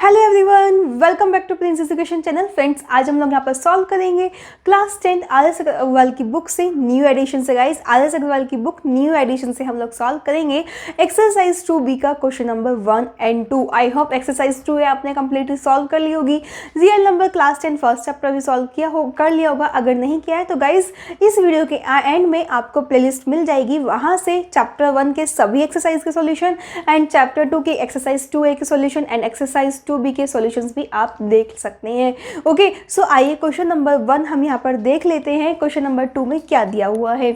Hello everyone, welcome back to Prince Education channel. Friends, आज हम लोग यहाँ पर सॉल्व करेंगे क्लास 10 आदर्श अग्रवाल की बुक से न्यू एडिशन से। गाइस, आदर्श अग्रवाल की बुक न्यू एडिशन से हम लोग सॉल्व करेंगे एक्सरसाइज 2B का question number 1 and 2। I hope exercise 2 है आपने कंप्लीटली सॉल्व कर ली होगी। Real number class 10 first chapter भी सॉल्व कर लिया होगा। अगर नहीं किया है तो गाइस इस वीडियो के एंड में आपको प्लेलिस्ट मिल जाएगी, वहाँ से चैप्टर 1 के सभी एक्सरसाइज के सॉल्यूशन एंड चैप्टर 2 के एक्सरसाइज 2A के सॉल्यूशन एंड एक्सरसाइज 2B के सॉल्यूशंस भी आप देख सकते हैं। ओके, सो आइए क्वेश्चन नंबर 1 हम यहाँ पर देख लेते हैं। क्वेश्चन नंबर 2 में क्या दिया हुआ है।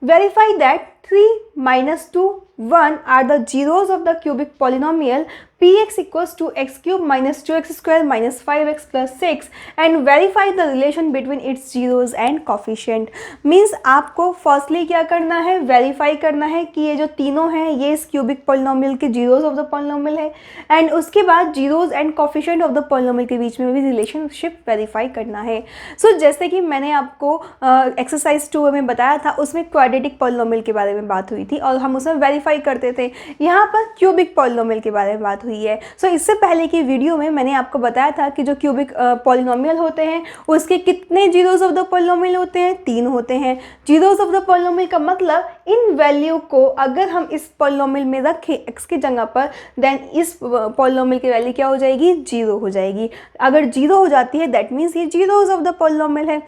Verify that 3 - 2 1 are the zeros of the cubic polynomial px equals to x cube minus 2x square minus 5x plus 6 and verify the relation between its zeros and coefficient। Means आपको firstly क्या करना है, verify करना है कि ये जो तीनों हैं ये इस क्यूबिक पॉलिनोमियल के जीरोज ऑफ द पॉलिनोमियल है एंड उसके बाद zeros and coefficient of the polynomial के बीच में भी रिलेशनशिप वेरीफाई करना है। सो जैसे कि मैंने आपको एक्सरसाइज 2 में बताया था, उसमें क्वाड्रेटिक पॉलिनोमियल के बारे में बात हुई थी और हम उसमें वेरीफाई करते थे। यहाँ पर क्यूबिक पॉलिनोमियल के बारे में बात हुई है। सो इससे पहले की वीडियो में मैंने आपको बताया था कि जो क्यूबिक पॉलिनोमियल होते हैं उसके कितने जीरोज ऑफ द पॉलिनोमियल होते हैं, 3 होते हैं। जीरोज ऑफ द पॉलिनोमियल का मतलब इन वैल्यू को अगर हम इस पॉलिनोमियल में रखें x की जगह पर, देन इस पॉलिनोमियल की वैल्यू क्या हो जाएगी, 0 हो जाएगी। अगर 0 हो जाती है दैट मीन्स ये जीरोज ऑफ द पॉलिनोमियल है।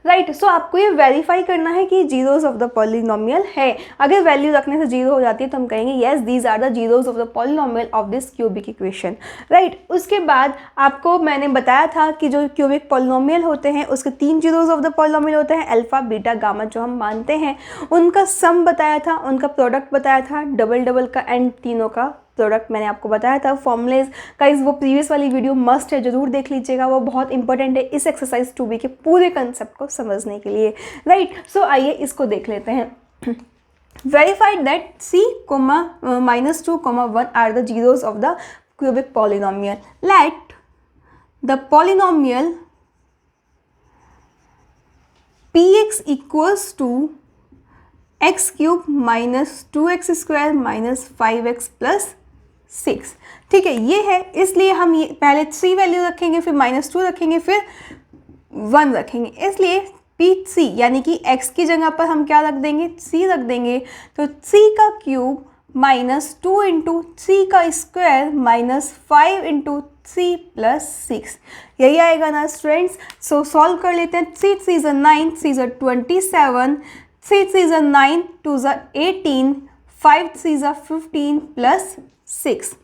राइट, सो आपको ये वेरीफाई करना है कि जीरोज ऑफ द पॉलिनोमियल है। अगर वैल्यू रखने से 0 हो जाती है तो हम कहेंगे yes these are the zeros of the polynomial of this cubic equation. Right, उसके बाद आपको मैंने बताया था कि जो क्यूबिक पॉलिनोमियल होते हैं उसके 3 जीरोज ऑफ द पॉलिनोमियल होते हैं, अल्फा बीटा गामा जो हम मानते हैं। उनका सम बताया था, उनका प्रोडक्ट बताया था, डबल का एंड तीनों का प्रोडक्ट मैंने आपको बताया था। फॉर्मूलेज का वो प्रीवियस वाली वीडियो मस्ट है, जरूर देख लीजिएगा, वो बहुत इंपॉर्टेंट है इस एक्सरसाइज 2B के पूरे कंसेप्ट को समझने के लिए। राइट, सो आइए इसको देख लेते हैं। Verified that C, -2, 1 are the zeros of the cubic polynomial. Let the polynomial px equals to x cube minus 2x square minus 5x plus 6। ठीक है, ये है, इसलिए हम ये पहले 3 वैल्यू रखेंगे, फिर -2 रखेंगे, फिर 1 रखेंगे। इसलिए PC यानी कि x की जगह पर हम क्या रख देंगे, c रख देंगे। तो c का क्यूब -2 इंटू c का square minus 5 into c plus 6, यही आएगा ना स्टूडेंट्स। सो सॉल्व कर लेते हैं। 3 3 is 9, 3 is 27, 3 3 is 9, 2 is 18, 5 3 is 15 plus 6।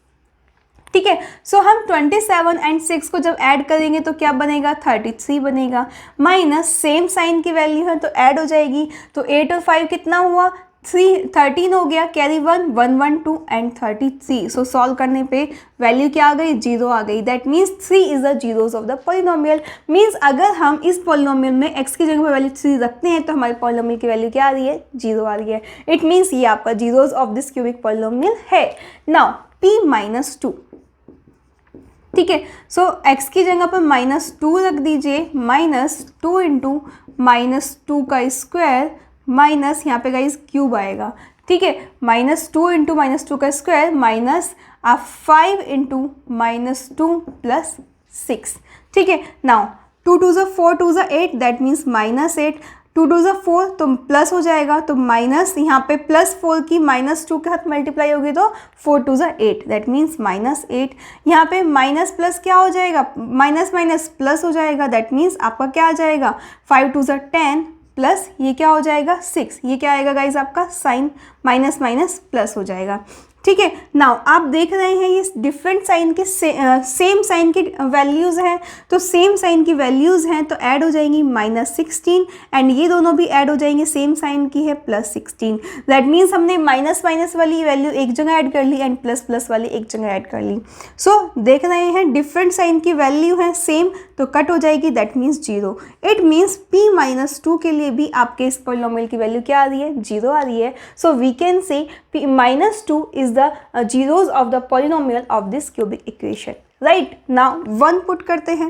ठीक है, सो हम 27 एंड 6 को जब ऐड करेंगे तो क्या बनेगा, 33 बनेगा। माइनस सेम साइन की वैल्यू है तो ऐड हो जाएगी। तो 8 और 5 कितना हुआ, 13 हो गया, कैरी 1 1 1 2 एंड 33। सो सॉल्व करने पे वैल्यू क्या आ गई, 0 आ गई। That means 3 is the zeros of the polynomial. Means अगर हम इस पॉलिनोमियल में x की जगह पर वैल्यू 3 रखते हैं तो हमारे पॉलिनोमियल की वैल्यू क्या आ रही है, 0 आ रही है। इट मीन्स ये आपका zeros of this cubic polynomial है। नाउ p -2, ठीक है, सो x की जगह पर -2 रख दीजिए, -2 इंटू -2 का स्क्वायर माइनस यहाँ पे गाइस क्यूब आएगा। ठीक है, -2 इंटू -2 का स्क्वायर माइनस 5 इंटू -2 प्लस 6। ठीक है, नाउ 2 2 4 2 8, दैट मीन्स -8, 2 2 4 तो प्लस हो जाएगा, तो माइनस यहाँ पे +4 की -2 के साथ मल्टीप्लाई होगी तो 4 2 8, दैट मीन्स -8। यहाँ पे माइनस प्लस क्या हो जाएगा, माइनस माइनस प्लस हो जाएगा, दैट मीन्स आपका क्या आ जाएगा, 5 2 10 प्लस ये क्या हो जाएगा 6। ये क्या आएगा गाइज, आपका साइन माइनस माइनस प्लस हो जाएगा। ठीक है, नाउ आप देख रहे हैं ये डिफरेंट साइन के सेम साइन की वैल्यूज़ हैं, तो सेम साइन की वैल्यूज़ हैं तो ऐड हो जाएंगी -16 एंड ये दोनों भी ऐड हो जाएंगे, सेम साइन की है +16। दैट मीन्स हमने माइनस माइनस वाली वैल्यू एक जगह ऐड कर ली एंड प्लस प्लस वाली एक जगह ऐड कर ली। सो देख रहे हैं डिफरेंट साइन की वैल्यू है सेम तो कट हो जाएगी, that means 0। It means p -2 के लिए भी आपके इस पॉलिनोमियल की वैल्यू क्या आ रही है, 0 आ रही है। So we can say p -2 is the zeros of the polynomial of this cubic equation. Right, now 1 put करते हैं।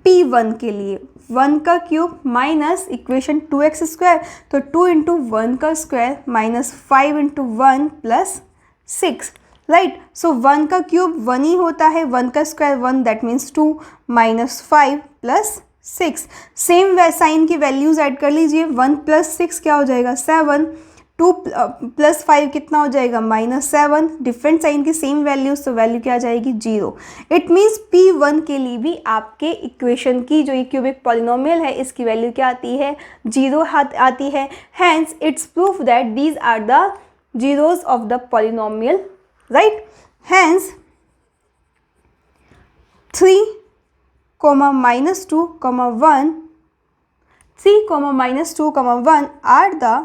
P1 के लिए 1 का cube minus equation 2x square, तो 2 इंटू 1 का square minus 5 into 1 plus 6, right. So 1 का cube 1 ही होता है, 1 का square 1, that means 2 minus 5 plus 6। Same sign की वैल्यूज ऐड कर लीजिए, 1 प्लस 6 क्या हो जाएगा 7, 2 प्लस 5 कितना हो जाएगा -7, डिफरेंट साइन की सेम वैल्यूज, तो वैल्यू क्या आ जाएगी 0। इट मीन्स P1 के लिए भी आपके इक्वेशन की जो ये क्यूबिक पॉलिनोमियल है इसकी वैल्यू क्या आती है 0 आती है। Hence it's proof that these are the zeros of the polynomial, right. Hence 3, -2, 1, 3, -2, 1 are the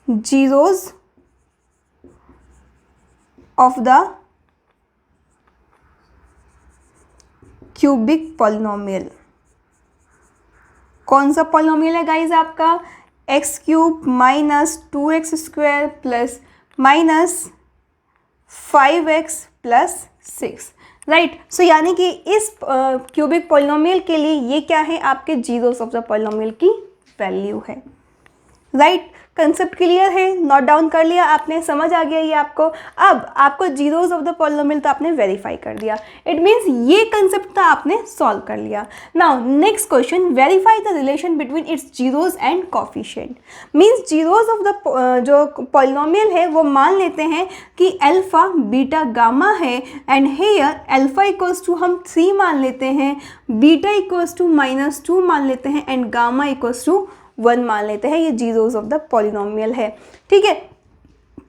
zeros of the cubic polynomial। कौन सा पॉलिनोमियल है गाइज आपका, x cube minus 2x square plus minus 5x plus 6, right. So यानी कि इस cubic polynomial के लिए ये क्या है, आपके जीरोस ऑफ द पॉलिनोमियल की वैल्यू है, राइट। कंसेप्ट क्लियर है, नोट डाउन कर लिया आपने, समझ आ गया ये आपको। अब आपको जीरोस ऑफ द पॉलिनोमियल तो आपने वेरीफाई कर दिया, इट मीन्स ये कंसेप्ट तो आपने सॉल्व कर लिया। Now next question, verify the relation between its zeros and coefficient. Means zeros of the जो पॉलिनोमियल है वो मान लेते हैं कि अल्फा बीटा गामा है, and here alpha equals to हम 3 मान लेते हैं, बीटा इक्वल्स टू -2 मान लेते हैं, एंड गामा इक्वल्स टू 1 मान लेते हैं। ये जीरोस ऑफ द पॉलिनोमियल है, ठीक है।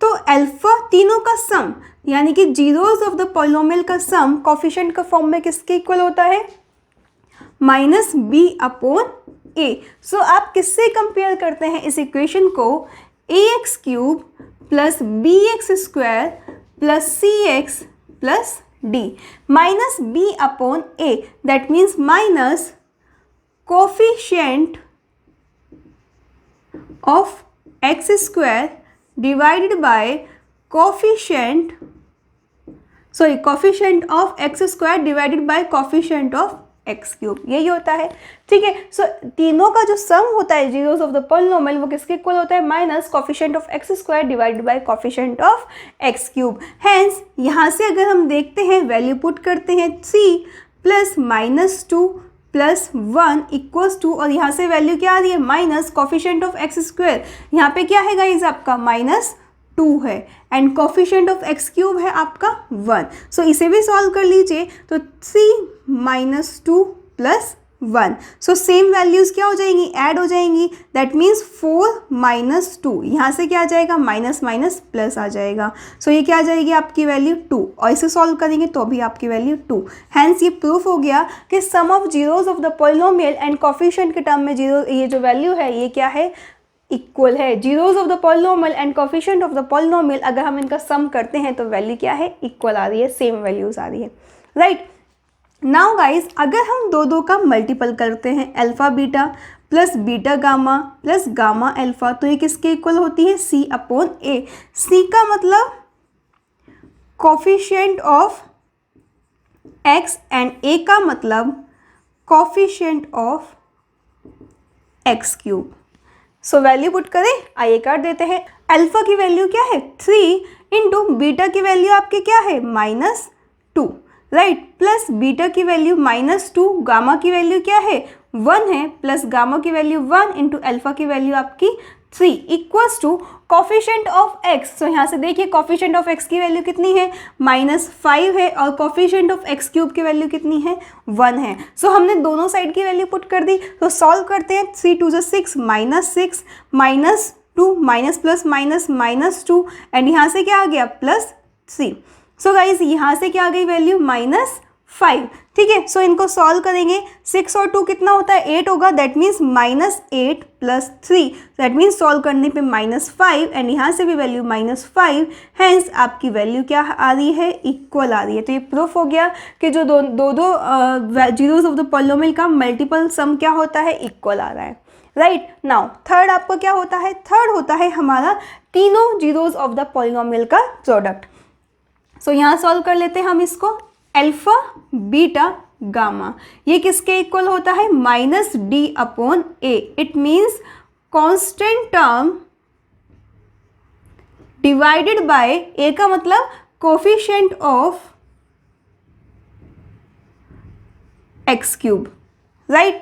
तो अल्फा तीनों का सम, यानी कि जीरोस ऑफ द पॉलिनोमियल का सम कोफिशिएंट का फॉर्म में किसके इक्वल होता है, -b/a। सो आप किससे कंपेयर करते हैं इस इक्वेशन को, ax cube plus bx square plus cx plus d -b/a, that means minus coefficient of x square divided by coefficient of x square divided by coefficient of x cube, यही होता है, ठीक है। सो तीनों का जो सम होता है जीरोस ऑफ द पॉलिनोमियल वो किसके इक्वल होता है, minus coefficient of x square divided by coefficient of x cube. Hence यहाँ से अगर हम देखते हैं वैल्यू पुट करते हैं 3 प्लस -2 प्लस 1 इक्वल्स टू, और यहाँ से वैल्यू क्या आ रही है minus coefficient of x square, यहाँ पे क्या है गाइज आपका -2 है, and coefficient of x cube है आपका 1। सो इसे भी सॉल्व कर लीजिए, तो 3 - 2 प्लस 1, सो सेम वैल्यूज़ क्या हो जाएंगी, ऐड हो जाएंगी, दैट मीन्स 4 - 2, यहाँ से क्या आ जाएगा माइनस माइनस प्लस आ जाएगा। सो ये क्या आ जाएगी आपकी वैल्यू 2, और इसे सॉल्व करेंगे तो भी आपकी वैल्यू 2। हैंस ये प्रूफ हो गया कि sum of zeros of the polynomial and coefficient के टर्म में जीरो, ये जो वैल्यू है ये क्या है, इक्वल है। Zeros of the polynomial and coefficient of the polynomial अगर हम इनका सम करते हैं तो वैल्यू क्या है, इक्वल आ रही है, सेम वैल्यूज आ रही है, राइट। नाउ गाइज अगर हम दो का मल्टीपल करते हैं, alpha beta plus beta gamma plus gamma alpha, तो ये किसके इक्वल होती है, c/a। c का मतलब coefficient of x and a का मतलब coefficient of x cube. So value put करें, आइए कर देते हैं। अल्फा की वैल्यू क्या है 3 इंटू बीटा की वैल्यू आपके क्या है -2, राइट, प्लस बीटा की वैल्यू -2, गामा की वैल्यू क्या है 1 है, प्लस गामा की वैल्यू 1 इंटू अल्फा की वैल्यू आपकी 3 equals to coefficient of x। So यहाँ से देखिए कोफिशिएंट ऑफ x की वैल्यू कितनी है -5 है, और कोफिशिएंट ऑफ x क्यूब की वैल्यू कितनी है 1 है। सो हमने दोनों साइड की वैल्यू पुट कर दी, तो सॉल्व करते हैं। 3 2 6 -6 -2 माइनस प्लस माइनस -2, एंड यहाँ से क्या आ गया +3। सो गाइज यहाँ से क्या आ गई वैल्यू -5, ठीक है। सो इनको सॉल्व करेंगे, 6 और 2 कितना होता है 8 होगा, that means -8 + 3, that means solve करने पे -5, एंड यहाँ से भी वैल्यू -5, हैंस आपकी वैल्यू क्या आ रही है, इक्वल आ रही है। तो ये प्रूफ हो गया कि जो दो जीरोस ऑफ द पॉलिनोमियल का मल्टीपल सम क्या होता है, इक्वल आ रहा है, राइट। नाउ थर्ड आपको क्या होता है, थर्ड होता है हमारा तीनों जीरोस ऑफ द पॉलिनोमियल का प्रोडक्ट। सो यहाँ सॉल्व कर लेते हैं हम इसको, अल्फा बीटा गामा। ये किसके इक्वल होता है? Minus D upon A. It means constant term divided by A का मतलब coefficient of x cube, right?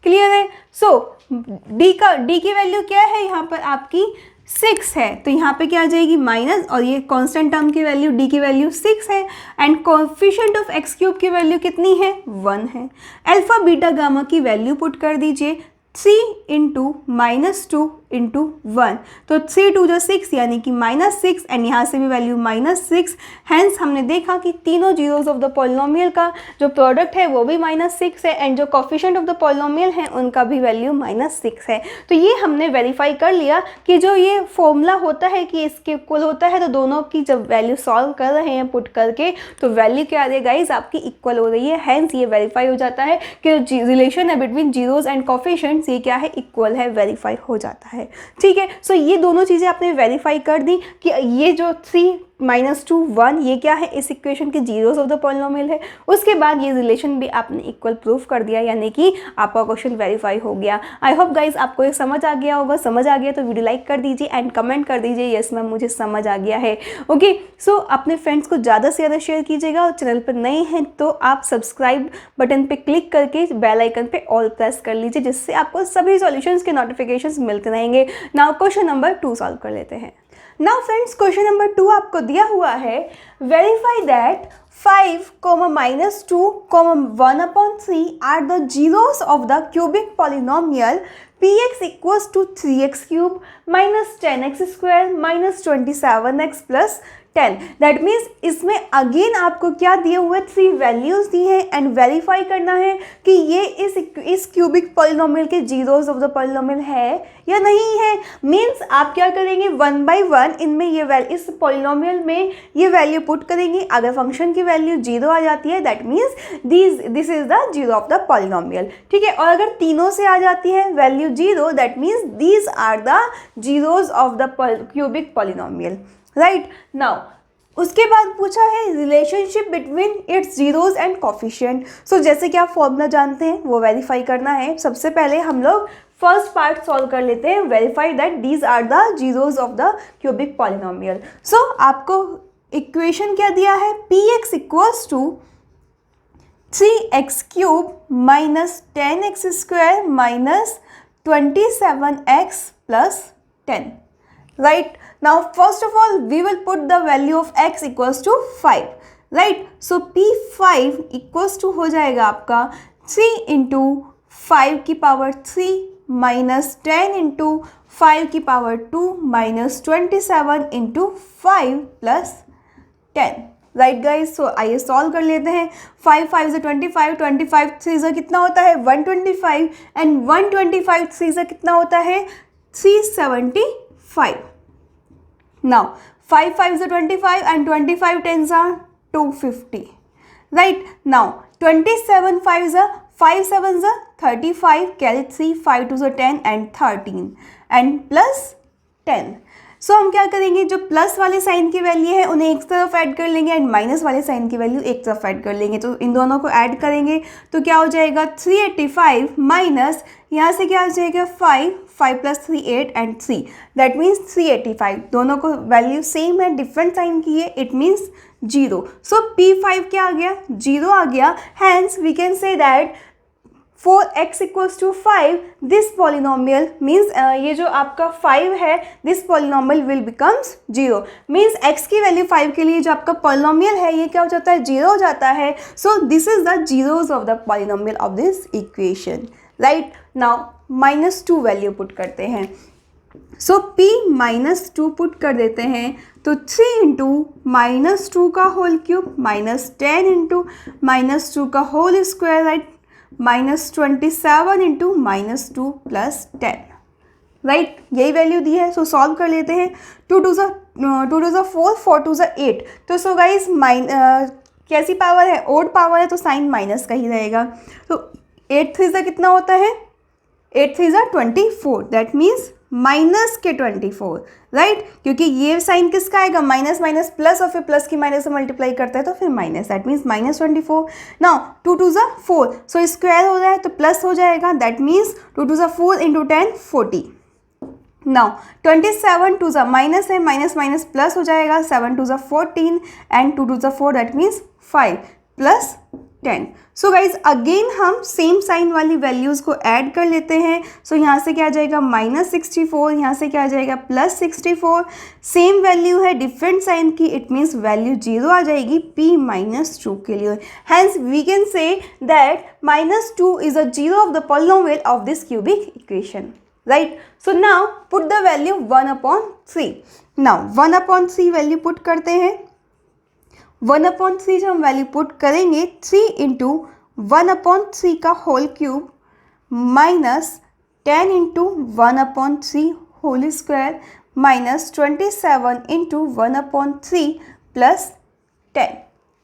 Clear है? सो डी की वैल्यू क्या है यहाँ पर आपकी 6 है, तो यहाँ पे क्या आ जाएगी माइनस, और ये कांस्टेंट टर्म की वैल्यू डी की वैल्यू 6 है and coefficient of x cube की वैल्यू कितनी है? 1 है। अल्फा बीटा गामा की वैल्यू पुट कर दीजिए 3 इंटू -2 इंटू 1, तो 3 2 जो 6 यानी कि -6 एंड यहाँ से भी वैल्यू -6। हैंस हमने देखा कि तीनों जीरोज ऑफ द पॉलिनोमियल का जो प्रोडक्ट है वो भी -6 है एंड जो कोफिशिएंट ऑफ द पॉलिनोमियल है उनका भी वैल्यू -6 है। तो ये हमने वेरीफाई कर लिया कि जो ये फॉर्मूला होता है कि इसके इक्वल होता है, तो दोनों की जब वैल्यू सॉल्व कर रहे हैं पुट करके तो वैल्यू क्या आ रही है गाइज? आपकी इक्वल हो रही है। हैंस ये वेरीफाई हो जाता है कि रिलेशन है बिटवीन जीरोज एंड कोफिशिएंट्स ये क्या है? इक्वल है, वेरीफाई हो जाता है। ठीक है, सो ये दोनों चीज़ें आपने वेरीफाई कर दी कि ये जो 3 -2 1 ये क्या है? इस इक्वेशन के जीरोस ऑफ द पॉलिनोमियल है। उसके बाद ये रिलेशन भी आपने इक्वल प्रूफ कर दिया, यानी कि आपका क्वेश्चन वेरीफाई हो गया। आई होप गाइज आपको ये समझ आ गया होगा। समझ आ गया तो वीडियो लाइक कर दीजिए एंड कमेंट कर दीजिए यस मैम मुझे समझ आ गया है। ओके, सो अपने फ्रेंड्स को ज़्यादा से ज़्यादा शेयर कीजिएगा और चैनल पर नए हैं तो आप सब्सक्राइब बटन पर क्लिक करके बेल आइकन पे ऑल प्रेस कर लीजिए, जिससे आपको सभी सॉल्यूशंस के नोटिफिकेशंस मिलते रहेंगे। नाउ क्वेश्चन नंबर 2 सॉल्व कर लेते हैं। नाउ फ्रेंड्स क्वेश्चन नंबर 2 आपको दिया हुआ है, verify that 5, -2, 1/3 are the zeros of the cubic polynomial px equals to 3x cube minus 10x square minus 27x plus 10। That means इसमें अगेन आपको क्या दिए हुए? 3 वैल्यूज दी हैं एंड वेरीफाई करना है कि ये इस क्यूबिक पॉलिनोमियल के जीरोस ऑफ द पॉलिनोमियल है या नहीं है। मीन्स आप क्या करेंगे? 1 by 1 इनमें ये इस पॉलिनोमियल में ये वैल्यू पुट करेंगे। अगर फंक्शन की वैल्यू 0 आ जाती है that means this is the zero of the polynomial. ठीक है, और अगर तीनों से आ जाती है value 0 that means these are the zeros of the cubic polynomial, right? Now उसके बाद पूछा है relationship between its zeros and coefficient. So जैसे कि आप फॉर्मूला जानते हैं वो वेरीफाई करना है। सबसे पहले हम लोग फर्स्ट पार्ट सॉल्व कर लेते हैं, verify that these are the zeros of the cubic polynomial. So आपको इक्वेशन क्या दिया है? px equals to 3x cube minus 10x square minus 27x plus 10, right? Now first of all we will put the value of x equals to 5, right? So p5 equals to हो जाएगा आपका 3 into 5 की power 3 minus 10 into 5 की power 2 minus 27 into 5 plus 10, right guys? So आइए solve कर लेते हैं। 5 5 से 25, 25 3 से कितना होता है? 125 एंड 125 3 से कितना होता है? 375। Now 5 5 is 25 and 25 10s are 250, right? Now 27 5s are 5 7s are 35, carry 3, 5 2s are 10 and 13 and plus 10। सो हम क्या करेंगे? जो प्लस वाले साइन की वैल्यू है उन्हें एक तरफ ऐड कर लेंगे एंड माइनस वाले साइन की वैल्यू एक तरफ ऐड कर लेंगे। तो इन दोनों को ऐड करेंगे तो क्या हो जाएगा? 385 माइनस यहाँ से क्या हो जाएगा? 5 प्लस 3 8 एंड 3 दैट मीन्स 385। दोनों को वैल्यू सेम है, डिफरेंट साइन की है, इट मीन्स 0। सो P5 क्या आ गया? 0 आ गया। Hence we can say that for x equals to 5 this polynomial means ये जो आपका 5 है this polynomial will becomes 0 means x की वैल्यू 5 के लिए जो आपका polynomial है ये क्या हो जाता है? 0 हो जाता है। so this is the zeros of the polynomial of this equation, right? now -2 value put करते हैं। सो p -2 पुट कर देते हैं तो 3 इंटू -2 का होल क्यूब माइनस 10 इंटू -2 का whole square, right? -27 into -2 plus 10, right? यही वैल्यू दी है। सो सॉल्व कर लेते हैं। 2 2 4 4 2 8। तो सो गाइज कैसी पावर है? ओड पावर है तो साइन माइनस का ही रहेगा। तो 8 3 से कितना होता है? 8 3 24 दैट मीन्स माइनस के 24, राइट, क्योंकि ये साइन किसका आएगा, माइनस माइनस प्लस, और फिर प्लस की माइनस से मल्टीप्लाई करता है तो फिर minus, that means minus 24. Now 2 2 ज़ा 4, सो स्क्वायर हो रहा है तो प्लस हो जाएगा, दैट मीन्स 2 2 ज़ा 4 इंटू 10 40. नाउ 27 2 ज़ा माइनस है, माइनस माइनस प्लस हो जाएगा, 7 2 ज़ा 14 एंड 2 2 ज़ा 4, that means 5 plus 10. So guys again हम सेम साइन वाली वैल्यूज़ को ऐड कर लेते हैं. सो यहाँ से क्या आ जाएगा माइनस 64, यहाँ से क्या आ जाएगा प्लस 64. सेम वैल्यू है डिफरेंट साइन की, इट मीन्स वैल्यू 0 आ जाएगी p माइनस 2 के लिए. Hence we can say that minus 2 is a zero of the polynomial of this cubic equation, right. So now put the value 1/3. Now 1/3 value put करते हैं. 1/3 जब हम value put करेंगे 3 into 1/3 का whole cube minus 10 into 1/3 whole square minus 27 into 1/3 plus 10.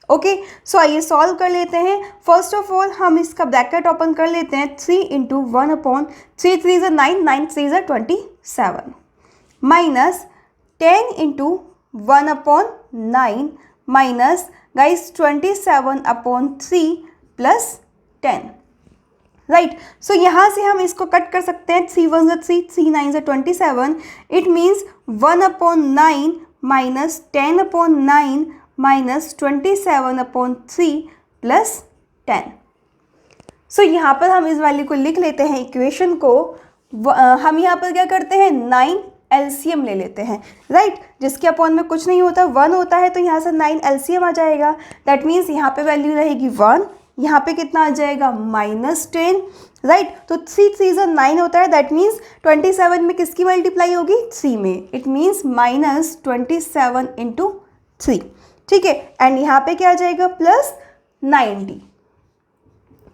Okay, so आइए solve कर लेते हैं. फर्स्ट ऑफ ऑल हम इसका ब्रैकेट ओपन कर लेते हैं. 3 इंटू 1/3, 3 ज़ा 9, 9 3 ज़ा 27 minus 10 into 1/9 minus guys 27/3 plus 10, right. So यहाँ से हम इसको कट कर सकते हैं. 3 1 ज़ा 3, 3 9 ज़ा 27, it means 1/9 minus 10/9 minus 27/3 plus 10. सो यहाँ पर हम इस वैल्यू को लिख लेते हैं इक्वेशन को. हम यहाँ पर क्या करते हैं 9 एलसीएम ले लेते हैं, राइट. जिसके अपॉन में कुछ नहीं होता, 1 होता है, तो यहाँ से 9 एलसीएम आ जाएगा. दैट मीन्स यहाँ पे वैल्यू रहेगी 1, यहाँ पे कितना आ जाएगा -10, राइट. तो 3 3 ज़ा 9 होता है, दैट मीन्स 27 में किसकी मल्टीप्लाई होगी 3 में, इट मीन्स -27 इंटू 3, ठीक है. एंड यहाँ पे क्या आ जाएगा प्लस 90,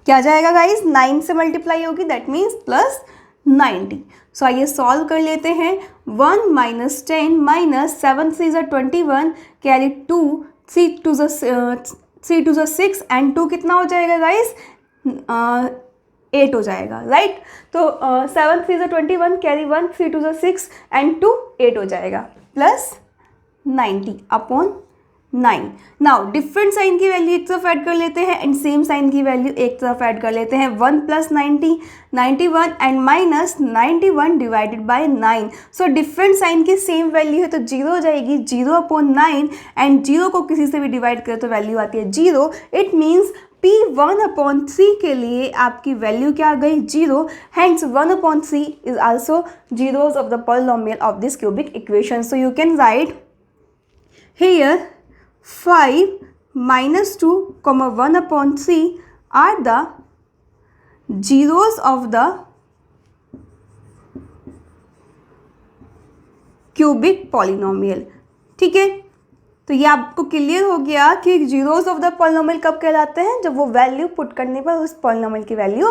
क्या आ जाएगा गाइज 9 से मल्टीप्लाई होगी, दैट मीन्स प्लस 90. सो आइए सॉल्व कर लेते हैं. 1 माइनस 10 माइनस 7 3 ज़ा 21 कैरी 2, 3 2 ज़ा 6 एंड 2 कितना हो जाएगा गाइज 8 हो जाएगा, राइट. तो 7 3 ज़ा 21 कैरी 1, 3 2 ज़ा 6 एंड 2 8 हो जाएगा प्लस 90/9. नाउ डिफरेंट साइन की वैल्यू एक तरफ ऐड कर लेते हैं एंड सेम साइन की वैल्यू एक तरफ ऐड कर लेते हैं. 1 plus 90 91 and minus 91 divided by 9. So different sign की सेम वैल्यू है तो 0 हो जाएगी, 0/9 एंड 0 को किसी से भी डिवाइड करें तो वैल्यू आती है 0. इट मीन्स p 1/3 के लिए आपकी वैल्यू क्या आ गई 0. Hence 1/3 is also zeros of the polynomial of this cubic equation. So you can write here 5 minus 2 comma 1/3 are the zeros of the cubic polynomial. ठीक है, तो ये आपको क्लियर हो गया कि जीरोस ऑफ द पॉलिनोमियल कब कहलाते हैं, जब वो वैल्यू पुट करने पर उस पॉलिनोमियल की वैल्यू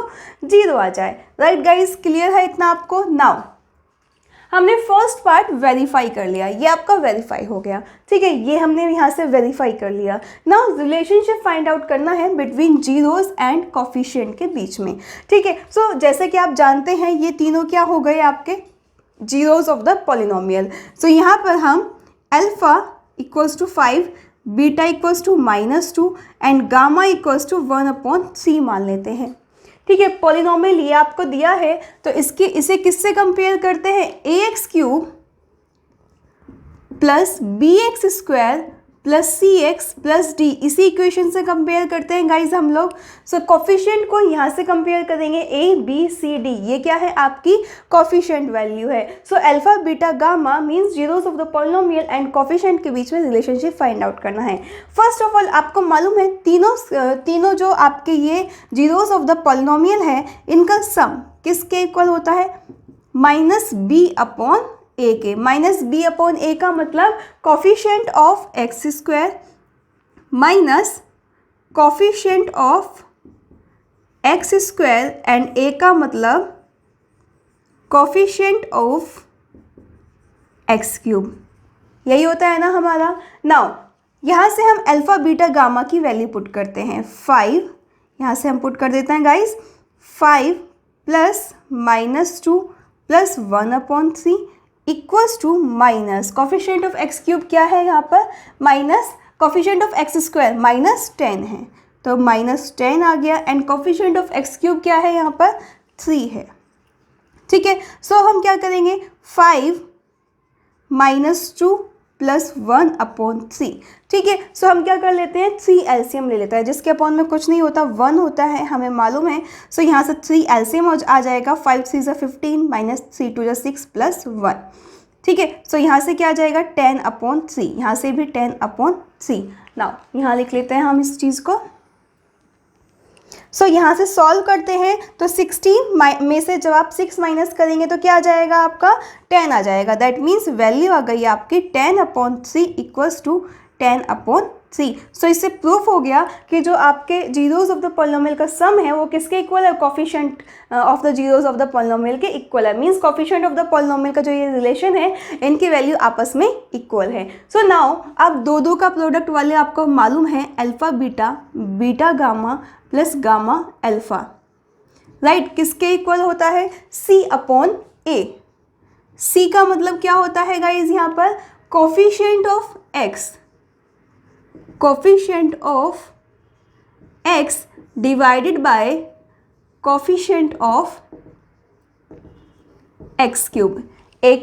0 आ जाए, राइट गाइस. क्लियर है इतना आपको. नाउ हमने फर्स्ट पार्ट वेरीफाई कर लिया, ये आपका वेरीफाई हो गया, ठीक है. ये हमने यहाँ से वेरीफाई कर लिया. नाउ रिलेशनशिप फाइंड आउट करना है बिटवीन जीरोस एंड कोफिशिएंट के बीच में, ठीक है. सो जैसे कि आप जानते हैं ये तीनों क्या हो गए आपके zeros of the polynomial. So यहाँ पर हम alpha equals to 5, beta equals to -2 and gamma equals to 1/3 मान लेते हैं, ठीक है. पॉलिनोमियल ये आपको दिया है तो इसे किससे कंपेयर करते हैं, ax³ plus bx² plus cx plus d, इसी इक्वेशन से कंपेयर करते हैं गाइज हम लोग. सो कोफिशिएंट को यहाँ से कंपेयर करेंगे a b c d, ये क्या है आपकी कोफिशिएंट वैल्यू है. So alpha beta gamma means zeros of the polynomial and coefficient के बीच में रिलेशनशिप फाइंड आउट करना है. फर्स्ट ऑफ ऑल आपको मालूम है तीनों जो आपके ये जीरोस ऑफ द पॉलिनोमियल है इनका सम किसके इक्वल होता है, -b/a के. -b/a का मतलब coefficient of x² minus coefficient of x² and a का मतलब कोफिशिएंट ऑफ x³, यही होता है ना हमारा. नाउ यहाँ से हम अल्फा बीटा गामा की वैल्यू पुट करते हैं. 5 यहाँ से हम पुट कर देते हैं guys, 5 plus -2 plus 1/3 equals to minus coefficient of x cube क्या है यहाँ पर, minus coefficient of x square -10 है, तो -10 आ गया, and coefficient of x cube क्या है यहाँ पर 3 है। ठीक है, सो हम क्या करेंगे, 5 - 2 प्लस 1/3। ठीक है, सो हम क्या कर लेते हैं, 3 एलसीएम ले लेते हैं, जिसके अपॉन में कुछ नहीं होता, 1 होता है, हमें मालूम है। सो यहाँ से 3 एलसीएम आ जाएगा, 5 3 = 15 -3 2 = 6 प्लस 1। ठीक है, सो यहाँ से क्या आ जाएगा, 10/3, यहाँ से भी 10/3। नाउ यहाँ लिख लेते हैं हम इस चीज़ को। सो यहाँ से सॉल्व करते हैं, तो 16 में से जब आप 6 माइनस करेंगे तो क्या आ जाएगा, आपका 10 आ जाएगा। दैट मीन्स वैल्यू आ गई आपकी 10/3 इक्वल्स टू 10/3। सो इससे प्रूफ हो गया कि जो आपके जीरोज ऑफ द पॉलिनोमियल का सम है वो किसके इक्वल है, coefficient of the zeros of the polynomial के इक्वल है। Means coefficient of the polynomial का जो ये रिलेशन है, इनकी वैल्यू आपस में इक्वल है। सो नाउ अब दो का प्रोडक्ट वाले आपको मालूम है, alpha beta, beta gamma plus gamma alpha, right, किसके इक्वल होता है, C/A। C का मतलब क्या होता है गाइज, यहाँ पर coefficient of x, coefficient of x divided by coefficient of x cube. A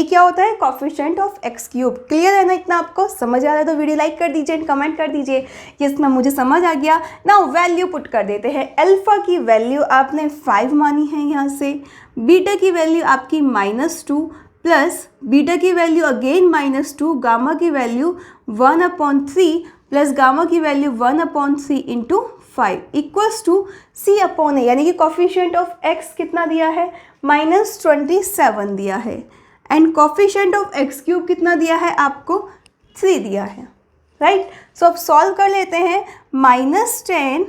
क्या होता है, coefficient of x cube. Clear है ना, इतना आपको समझ आ रहा है तो वीडियो लाइक कर दीजिए एंड कमेंट कर दीजिए कि इसमें मुझे समझ आ गया। नाउ वैल्यू पुट कर देते हैं। अल्फा की वैल्यू आपने 5 मानी है यहाँ से, बीटा की वैल्यू आपकी -2 प्लस बीटा की वैल्यू अगेन -2, गामा की वैल्यू 1/3 प्लस गामा की value 1/3 into 5 equals to C/A, यानी कि कोफिशिएंट ऑफ एक्स कितना दिया है, -27 दिया है, and coefficient of x cube कितना दिया है आपको, 3 दिया है, राइट। सो अब सॉल्व कर लेते हैं, -10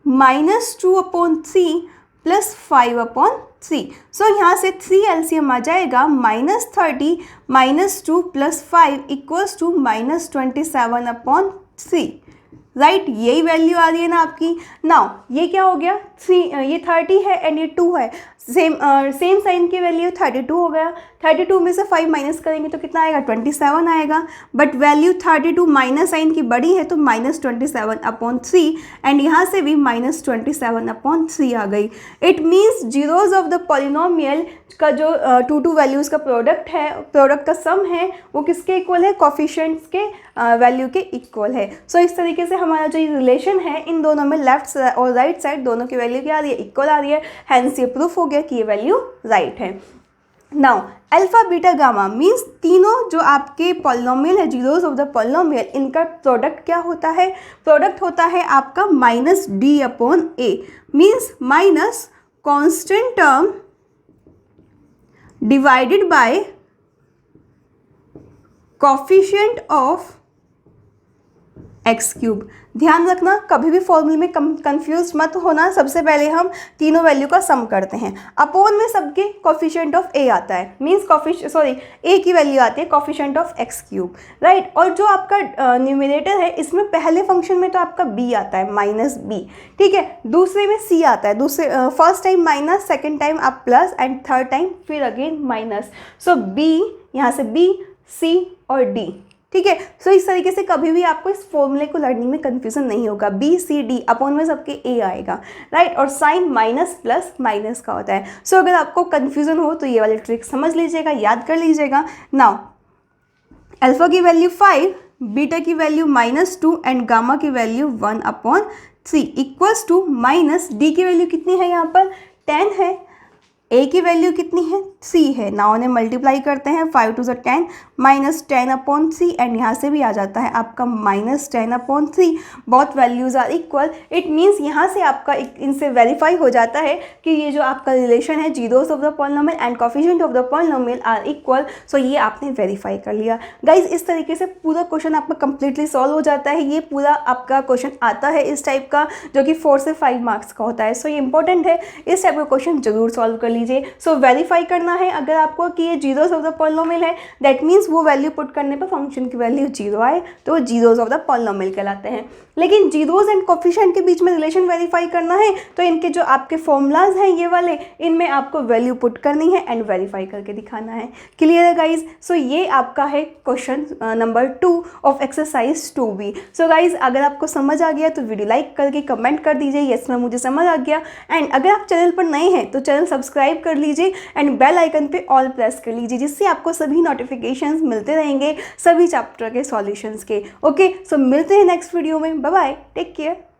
-2/3 प्लस 5/3। सो यहाँ से 3 एलसीएम आ जाएगा, -30 -2 प्लस 5 इक्वल्स टू -27/3, राइट। यही वैल्यू आ रही है ना आपकी। नाउ ये क्या हो गया, 3, ये 30 है एंड ये 2 है, सेम साइन की वैल्यू 32 हो गया। 32 में से 5 माइनस करेंगे तो कितना आएगा, 27 आएगा, बट वैल्यू 32 माइनस साइन की बड़ी है तो -27/3, एंड यहाँ से भी -27/3 आ गई। It means zeros of the polynomial का जो 2 वैल्यूज़ का प्रोडक्ट है, प्रोडक्ट का सम है, वो किसके इक्वल है, कोफिशिएंट्स के वैल्यू के इक्वल है। सो इस तरीके से हमारा जो रिलेशन है, इन दोनों में लेफ्ट और राइट साइड दोनों की वैल्यू क्या आ रही है, इक्वल आ रही है। हैंस ये प्रूफ हो गया कि ये वैल्यू राइट है। Now alpha beta gamma means तीनों जो आपके पॉलिनोमियल है, जीरोज ऑफ द पॉलिनोमियल, इनका प्रोडक्ट क्या होता है, प्रोडक्ट होता है आपका -D/A, means minus constant term divided by coefficient of x cube. ध्यान रखना, कभी भी फॉर्मूले में कंफ्यूज मत होना। सबसे पहले हम तीनों वैल्यू का सम करते हैं, अपोन में सबके कोफिशिएंट ऑफ ए आता है, मीन्स ए की वैल्यू आती है coefficient of x cube, right. और जो आपका न्यूमरेटर है, इसमें पहले फंक्शन में तो आपका बी आता है, -b, ठीक है, दूसरे में सी आता है, first time minus, second time आप प्लस, एंड थर्ड टाइम फिर अगेन माइनस। सो बी, यहाँ से बी, सी और डी, ठीक है। सो इस तरीके से कभी भी आपको इस फॉर्मूले को लर्निंग में कंफ्यूजन नहीं होगा। बी सी डी अपॉन में सबके ए आएगा, राइट, और साइन माइनस प्लस माइनस का होता है। सो अगर आपको कंफ्यूजन हो तो ये वाली ट्रिक समझ लीजिएगा, याद कर लीजिएगा। नाउ अल्फा की वैल्यू 5, बीटा की वैल्यू -2 एंड गामा की value 1/3 equals to minus D की वैल्यू कितनी है, यहाँ पर 10 है, ए की वैल्यू कितनी है, 3 है। नाउ उन्हें मल्टीप्लाई करते हैं, 5 2 = 10 -10/3, एंड यहाँ से भी आ जाता है आपका -10/3। Both values are equal. It means यहाँ से आपका इनसे वेरीफाई हो जाता है कि ये जो आपका रिलेशन है, zeros of the polynomial and coefficient of the polynomial are equal. So ये आपने वेरीफाई कर लिया। गाइज इस तरीके से पूरा क्वेश्चन आपका कंप्लीटली सॉल्व हो जाता है। ये पूरा आपका क्वेश्चन आता है इस टाइप का, जो कि 4 से 5 मार्क्स का होता है। सो ये इंपॉर्टेंट है, इस टाइप का क्वेश्चन जरूर सॉल्व कर लीजिए। लीजिए। सो वेरीफाई करना है अगर आपको कि ये जीरोस ऑफ द पॉलिनोमियल है, दैट मीन्स वो वैल्यू पुट करने पर फंक्शन की वैल्यू जीरो आए तो वो जीरोस ऑफ द पॉलिनोमियल कहलाते हैं। लेकिन जीरोस एंड कोफिशिएंट के बीच में रिलेशन वेरीफाई करना है तो इनके जो आपके फॉर्मूलाज हैं ये वाले, इनमें आपको वैल्यू पुट करनी है एंड वेरीफाई करके दिखाना है। क्लियर है गाइज? सो ये आपका है question number 2 of exercise 2B। So guys अगर आपको समझ आ गया तो वीडियो लाइक करके कमेंट कर दीजिए यस मैम मुझे समझ आ गया। एंड अगर आप चैनल पर नए हैं तो चैनल सब्सक्राइब कर लीजिए एंड बेल आइकन पे ऑल प्रेस कर लीजिए, जिससे आपको सभी नोटिफिकेशंस मिलते रहेंगे सभी चैप्टर के सॉल्यूशंस के। ओके, सो मिलते हैं नेक्स्ट वीडियो में। Bye bye, take care.